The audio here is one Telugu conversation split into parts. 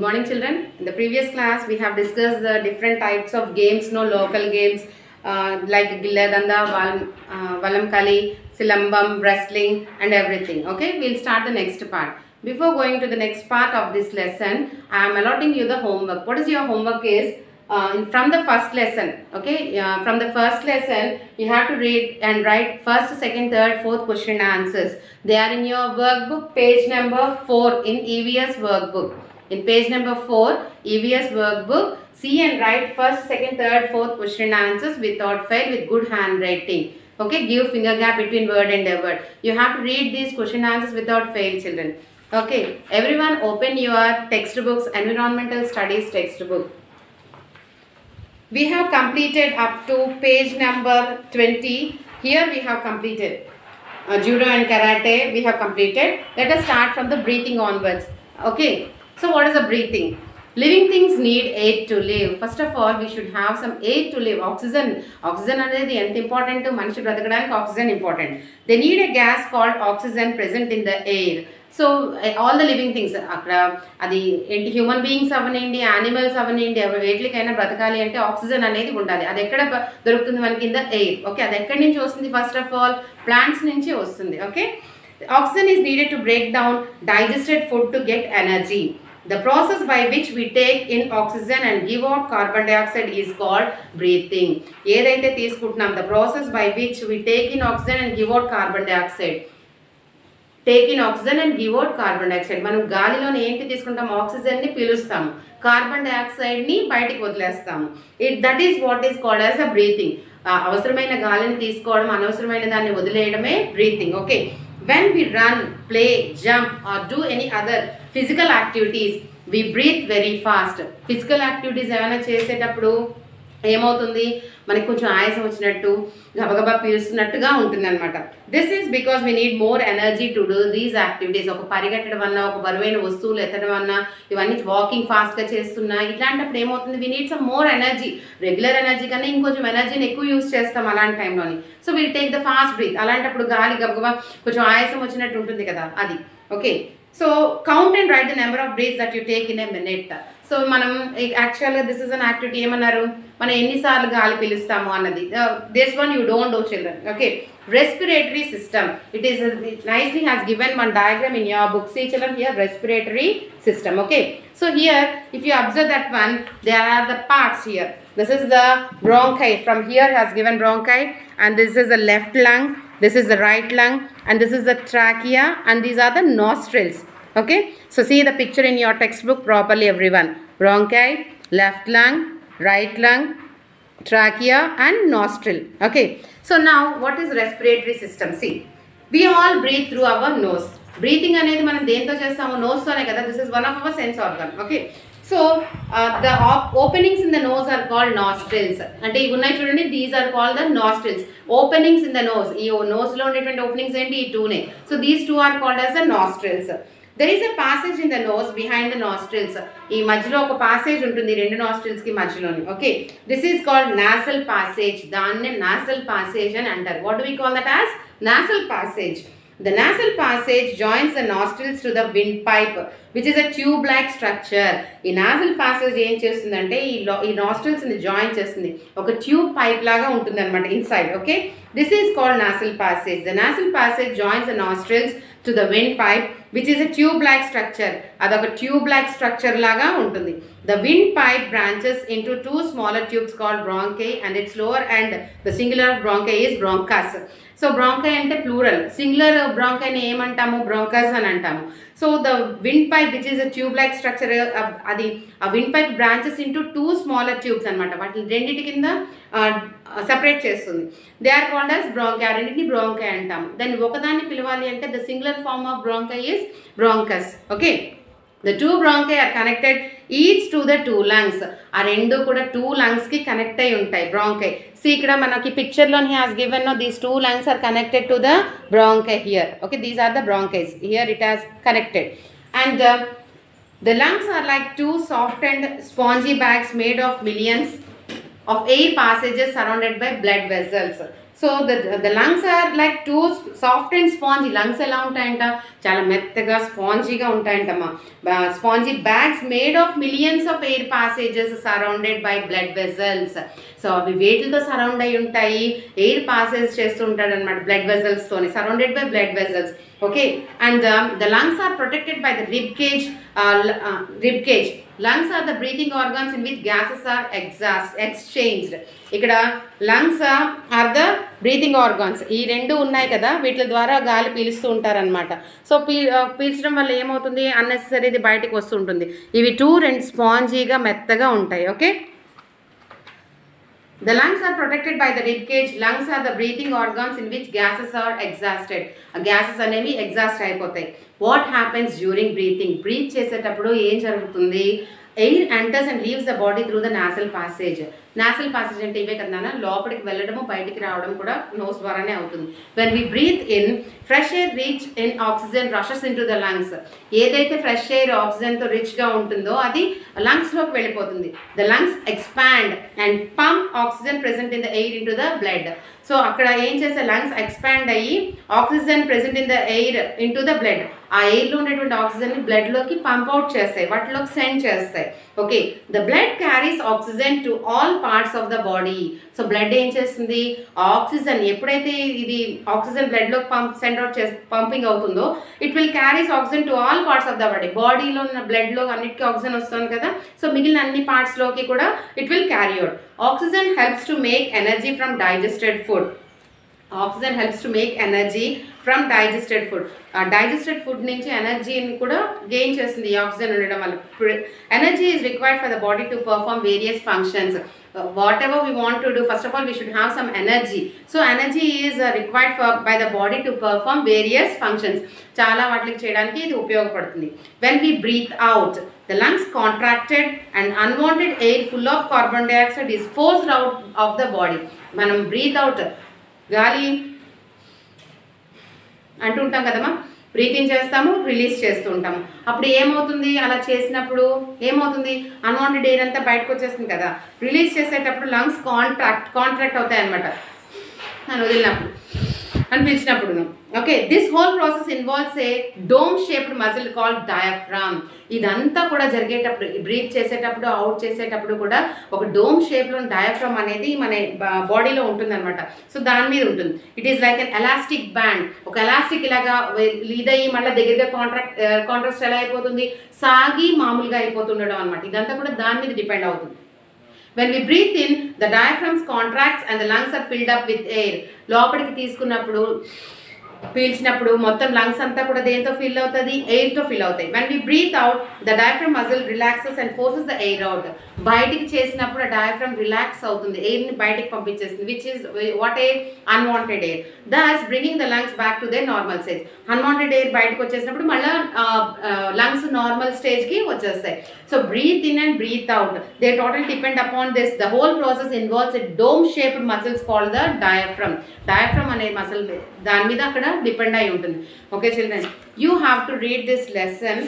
morning, children. In the previous class, we have discussed the different types of games, local games like Gilladanda, Valamkali, Silambam, wrestling, and everything. Okay, we'll start the next part. Before going to the next part of this lesson, I am allotting you the homework. What is your homework is? From the first lesson, okay, from the first lesson you have to read and write first, second, third, fourth question answers. They are in your workbook, page number 4 in EVS workbook. In page number 4 EVS workbook, see and write first, second, third, fourth question answers without fail with good handwriting. Okay, give finger gap between word and a word. You have to read these question answers without fail, children. Okay, everyone open your textbooks, environmental studies textbook. We have completed up to page number 20. Here we have completed judo and karate. We have completed. Let us start from the breathing onwards. Okay. So what is the breathing? Living things need air to live. First of all, we should have some air to live. Oxygen. Oxygen అనేది ఎంత ఇంపార్టెంట్ మనిషి బ్రతకడానికి oxygen important. They need a gas called oxygen present in the air. So all the living things అక్కడ అది ఏంటి హ్యూమన్ బీయింగ్స్ అవనండి, యానిమల్స్ అవనండి, వేటికైనా బ్రతకాలి అంటే ఆక్సిజన్ అనేది ఉండాలి. అది ఎక్కడ దొరుకుతుంది మనకి ఇన్ ద ఎయిర్. ఓకే, అది ఎక్కడి నుంచి వస్తుంది? ఫస్ట్ ఆఫ్ ఆల్ ప్లాంట్స్ నుంచి వస్తుంది. Okay, oxygen is needed to break down digested food to get energy. The process by which we take in oxygen and give out carbon dioxide is called breathing. ఏదైతే తీసుకుంటున్నాం, the process by which we take in oxygen and give out carbon dioxide. Take in oxygen and give out carbon dioxide. మనం గాలిలోని ఏంటి తీసుకుంటాం? ఆక్సిజన్ని పీలుస్తాము, కార్బన్ డైఆక్సైడ్ని బయటికి వదిలేస్తాము. That is what is called as a breathing. అవసరమైన గాలిని తీసుకోవడం, అనవసరమైన దాన్ని వదిలేయడమే breathing. Okay, when we run, play, jump or do any other physical activities, we breathe very fast. Physical activities ఏమైనా చేసేటప్పుడు ఏమవుతుంది? మనకి కొంచెం ఆయాసం వచ్చినట్టు, గబగబా పీలుస్తున్నట్టుగా ఉంటుంది అనమాట. This is because we need more energy to do these activities. ఒక పరిగెట్టడం అన్నా, ఒక బరువైన వస్తువులు ఎత్తడం అన్నా, ఇవన్నీ వాకింగ్ ఫాస్ట్గా చేస్తున్నా, ఇట్లాంటప్పుడు ఏమవుతుంది? We need some more energy. Regular energy కన్నా ఇంకొంచెం ఎనర్జీని ఎక్కువ యూజ్ చేస్తాం అలాంటి టైంలోని. So will take the fast breath. అలాంటప్పుడు గాలి గబగబా కొంచెం ఆయాసం వచ్చినట్టు ఉంటుంది కదా, అది. Okay, so count and write the number of breaths that you take in a minute. So మనం యాక్చువల్గా దిస్ ఇస్ అన్ యాక్టివిటీ. ఏమన్నారు? మనం ఎన్నిసార్లు గాలి పీలుస్తాము అన్నది. This one you don't do, children. Okay, respiratory system. It is nicely has given one diagram in your book. See children, here respiratory system. Okay, so here if you observe that one, there are the parts here. This is the bronchi. From here has given bronchi, and this is the left lung, this is the right lung, and this is the trachea, and these are the nostrils. Okay, so see the picture in your textbook properly, everyone. Bronchi, left lung, right lung, trachea and nostril. Okay, so now what is respiratory system? See, we all breathe through our nose. Breathing అనేది మనం దేంతో చేస్తాము? నోస్ తోనే కదా. This is one of our sense organ. Okay, so the openings in the nose are called nostrils. అంటే ఇవి ఉన్నాయి చూడండి, these are called the nostrils. Openings in the nose. ఈ nose లో ఉండేటువంటి openings ఏంటి? ఈ two నే. So these two are called as the nostrils. There is a passage in the nose behind the nostrils. ఈ మధ్యలో ఒక passage ఉంటుంది రెండు nostrils కి మధ్యలోని. Okay, this is called nasal passage. దాన్నే nasal passage అని అంటారు. What do we call that as? Nasal passage. The nasal passage joins the nostrils to the windpipe, which is a tube-like structure. ఈ nasal passage ఏం చేస్తుందంటే ఈ nostrils ని జాయిన్ చేస్తుంది. ఒక ట్యూబ్ పైప్ లాగా ఉంటుంది అనమాట inside. Okay, this is called nasal passage. The nasal passage joins the nostrils to the windpipe, which is a tube-like structure. అదొక tube-like structure లాగా ఉంటుంది. The windpipe branches into two smaller tubes called bronchi, and its lower end, the singular of bronchi is bronchus. So bronchi అంటే ప్లూరల్, సింగులర్ బ్రాంకైని ఏమంటాము? బ్రాంకస్ అని అంటాము. So the wind pipe which is a tube like structure, అది ఆ wind pipe branches into two smaller tubes అనమాట. వాటిని రెండింటి కింద సెపరేట్ చేస్తుంది. They are called as bronchi. ఆ రెండింటిని బ్రాంకై అంటాము. దాన్ని ఒకదాన్ని పిలవాలి అంటే the singular form of bronchi is bronchus. Okay, the two bronchi are connected each to the two lungs. ఆ రెండు కూడా two lungs కి కనెక్ట్ అయి ఉంటాయి bronchi. See ఇక్కడ మనకి పిక్చర్ లో he has given no these two lungs are connected to the bronchi here. Okay, these are the bronchi. Here it has connected, and the lungs are like two soft and spongy bags made of millions of air passages surrounded by blood vessels. So the lungs are like too soft and spongy. Lungs ఎలా ఉంటాయంట, చాలా మెత్తగా స్పాంజీగా ఉంటాయంటమ్మా. Spongy bags made of millions of air passages surrounded by blood vessels. So అవి వేటితో సరౌండ్ అయి ఉంటాయి, ఎయిర్ పాసేజ్ చేస్తూ ఉంటాడు అనమాట బ్లడ్ వెజల్స్తోని, surrounded by blood vessels. Okay, and the lungs are protected by the rib cage. Lungs are the breathing organs in which gases are exchanged. ఇక్కడ lungs are the breathing organs, ఈ రెండు ఉన్నాయి కదా, వీటి ద్వారా గాలి పీలుస్తూ ఉంటారనమాట. సో పీల్చడం వల్ల ఏమవుతుంది, అన్నెసరీది బయటకు వస్తుంటుంది. ఇవి రెండు స్పాంజీగా మెత్తగా ఉంటాయి. Okay, the lungs are protected by the rib cage. Lungs are the breathing organs in which gases are exhausted. Gases అనేవి ఎగ్జాస్ట్ అయిపోతాయి. What happens during breathing? Breathe చేసేటప్పుడు ఏం జరుగుతుంది, air enters and leaves the body through the nasal passage. Nasal passage అంటే ఇవే కదా, లోపలికి వెళ్ళడము బయటికి రావడం కూడా నోస్ ద్వారానే అవుతుంది. When we breathe in, fresh air rich in oxygen rushes into the lungs. ఏదైతే ఫ్రెష్ ఎయిర్ ఆక్సిజన్తో రిచ్గా ఉంటుందో అది లంగ్స్లోకి వెళ్ళిపోతుంది. The lungs expand and pump oxygen present in the air into the blood. So అక్కడ ఏం చేస్తే లంగ్స్ ఎక్స్పాండ్ అయ్యి oxygen present in the air into the blood, ఆ ఎయిర్లో ఉండేటువంటి ఆక్సిజన్ని బ్లడ్లోకి పంప్ అవుట్ చేస్తాయి, వాటిలోకి సెండ్ చేస్తాయి. Okay, the blood carries oxygen to all parts of the body. So blood ఏం చేస్తుంది, ఆక్సిజన్ ఎప్పుడైతే ఇది ఆక్సిజన్ బ్లడ్లోకి సెండ్ అవుట్ పంపింగ్ అవుతుందో, it will carries oxygen to all parts of the body. బాడీలో ఉన్న బ్లడ్లో అన్నిటికీ ఆక్సిజన్ వస్తుంది కదా, సో మిగిలిన అన్ని పార్ట్స్లోకి కూడా it will carry out. Oxygen helps to make energy from digested food. Oxygen helps to make energy from digested food. Digested food నుంచి ఎనర్జీని కూడా గెయిన్ చేస్తుంది ఈ ఆక్సిజన్ ఉండడం వల్ల. Energy is required for the body to perform various functions. Whatever we want to do, first of all we should have some energy. So energy is required by the body to perform various functions. చాలా వాటికి చేయడానికి ఇది ఉపయోగపడుతుంది. When we breathe out, the lungs contracted and unwanted air full of carbon dioxide is forced out of the body. మనం breathe out, గాలి అంటుంటాం కదమ్మా, బ్రీతింగ్ చేస్తాము, రిలీజ్ చేస్తూ ఉంటాము. అప్పుడు ఏమవుతుంది, అలా చేసినప్పుడు ఏమవుతుంది, అన్వాంటెడ్ ఎయిర్ అంతా బయటకు వచ్చేస్తుంది కదా. రిలీజ్ చేసేటప్పుడు లంగ్స్ కాంట్రాక్ట్ అవుతాయి అనమాట, నన్ను వదిలినప్పుడు అని పిలిచినప్పుడు. Okay, this whole process involves A dome shaped muscle called diaphragm. ఇదంతా కూడా జరిగేటప్పుడు, బ్రీత్ చేసేటప్పుడు, అవుట్ చేసేటప్పుడు కూడా ఒక డోమ్ షేప్లో డయాఫ్రామ్ అనేది మన బాడీలో ఉంటుంది అనమాట. సో దాని మీద ఉంటుంది. It is like an elastic band. ఒక ఎలాస్టిక్ ఇలాగా ఇదయ్యి మళ్ళీ దగ్గరగా కాంట్రాస్ట్ ఎలా అయిపోతుంది, సాగి మామూలుగా అయిపోతుండడం అనమాట. ఇదంతా కూడా దాని మీద డిపెండ్ అవుతుంది. When we breathe in, the diaphragm contracts and the lungs are filled up with air. లోపలికి తీసుకున్నప్పుడు, పీల్చినప్పుడు మొత్తం లంగ్స్ అంతా కూడా దేంతో ఫిల్ అవుతుంది, ఎయిర్తో ఫిల్ అవుతాయి. when we breathe out, the diaphragm muscle relaxes and forces the air out. బయటికి చేసినప్పుడు ఆ డయాఫ్రామ్ రిలాక్స్ అవుతుంది, ఎయిర్ని బయటికి పంపించేస్తుంది, which is what air, unwanted air, thus bringing the lungs back to their normal stage. unwanted air బయటకు వచ్చేసినప్పుడు మళ్ళీ లంగ్స్ నార్మల్ స్టేజ్కి వచ్చేస్తాయి. So breathe in and breathe out, they totally depend upon this. The whole process involves a dome shaped muscles called the diaphragm. diaphragm అనే మసిల్ దాని మీద అక్కడ డిపెండ్ అయి ఉంటుంది. Okay children, you have to read this lesson.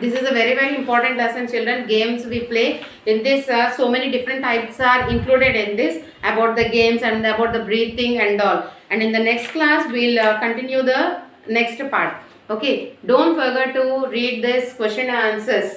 This is a very important lesson children. Games we play in this, so many different types are included in this, about the games and about the breathing and all. And in the next class we'll continue the next part. Okay, don't forget to read this question and answers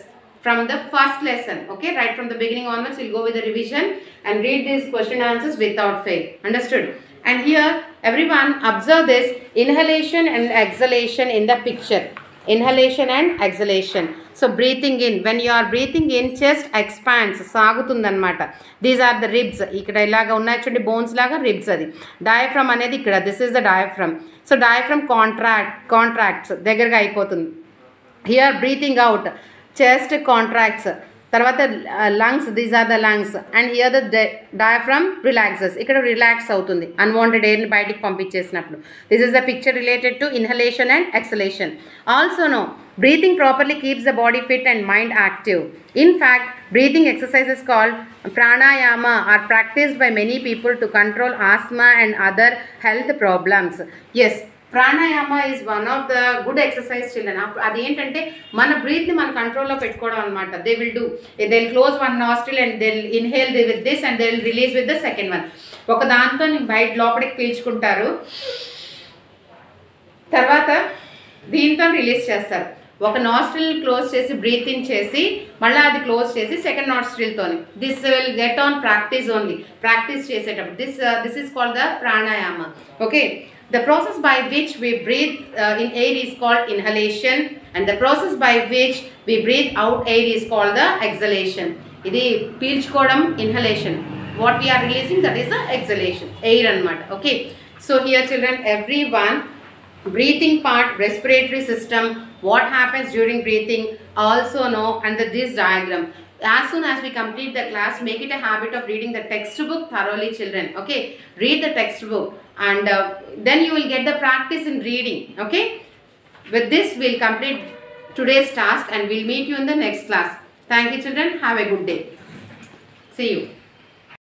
from the first lesson. Okay, right from the beginning onwards we'll go with the revision and read these question answers without fail. Understood? And here everyone observe this inhalation and exhalation in the picture. Inhalation and exhalation. So breathing in, when you are breathing in, chest expands, సాగుతుందన్నమాట. These are the ribs. ఇక్కడ ఇలాగా ఉన్నాయి చూడండి, బోన్స్ లాగా రిబ్స్. అది డయాఫ్రమ్ అనేది ఇక్కడ, this is the diaphragm. So diaphragm contracts, దగ్గరగా అయిపోతుంది. Here breathing out, chest contracts. తర్వాత lungs, these are the lungs. And here the diaphragm relaxes, ఇక్కడ రిలాక్స్ అవుతుంది అన్వాంటెడ్ ఎయిర్ని బయటికి పంపించేసినప్పుడు. This is the picture related to inhalation and exhalation. Also know, breathing properly keeps the body fit and mind active. In fact, breathing exercises called pranayama are practiced by many people to control asthma and other health problems. Yes, pranayama is one of the good exercise children. అది ఏంటంటే మన బ్రీత్ని మన కంట్రోల్లో పెట్టుకోవడం అనమాట. They will close one nostril and they will inhale with this and they will release with the second one. ఒక దాంతో బయట లోపలికి పీల్చుకుంటారు, తర్వాత దీంతో రిలీజ్ చేస్తారు. ఒక నాస్ట్రిల్ క్లోజ్ చేసి బ్రీత్ ఇన్ చేసి మళ్ళీ అది క్లోజ్ చేసి సెకండ్ నాస్ట్రిల్తోని. This will get on practice only, practice చేసేటప్పుడు. This is called the pranayama. Okay, the process by which we breathe in air is called inhalation, and the process by which we breathe out air is called the exhalation. ఇది పీల్చుకోవడం inhalation, what we are releasing, that is the exhalation, air anamata. Okay, so here children, everyone, breathing part, respiratory system, what happens during breathing also know, and this diagram. As soon as we complete the class, make it a habit of reading the textbook thoroughly, children. Okay, read the textbook, and then you will get the practice in reading. Okay, with this we'll complete today's task, and we'll meet you in the next class. Thank you, children. Have a good day. See you.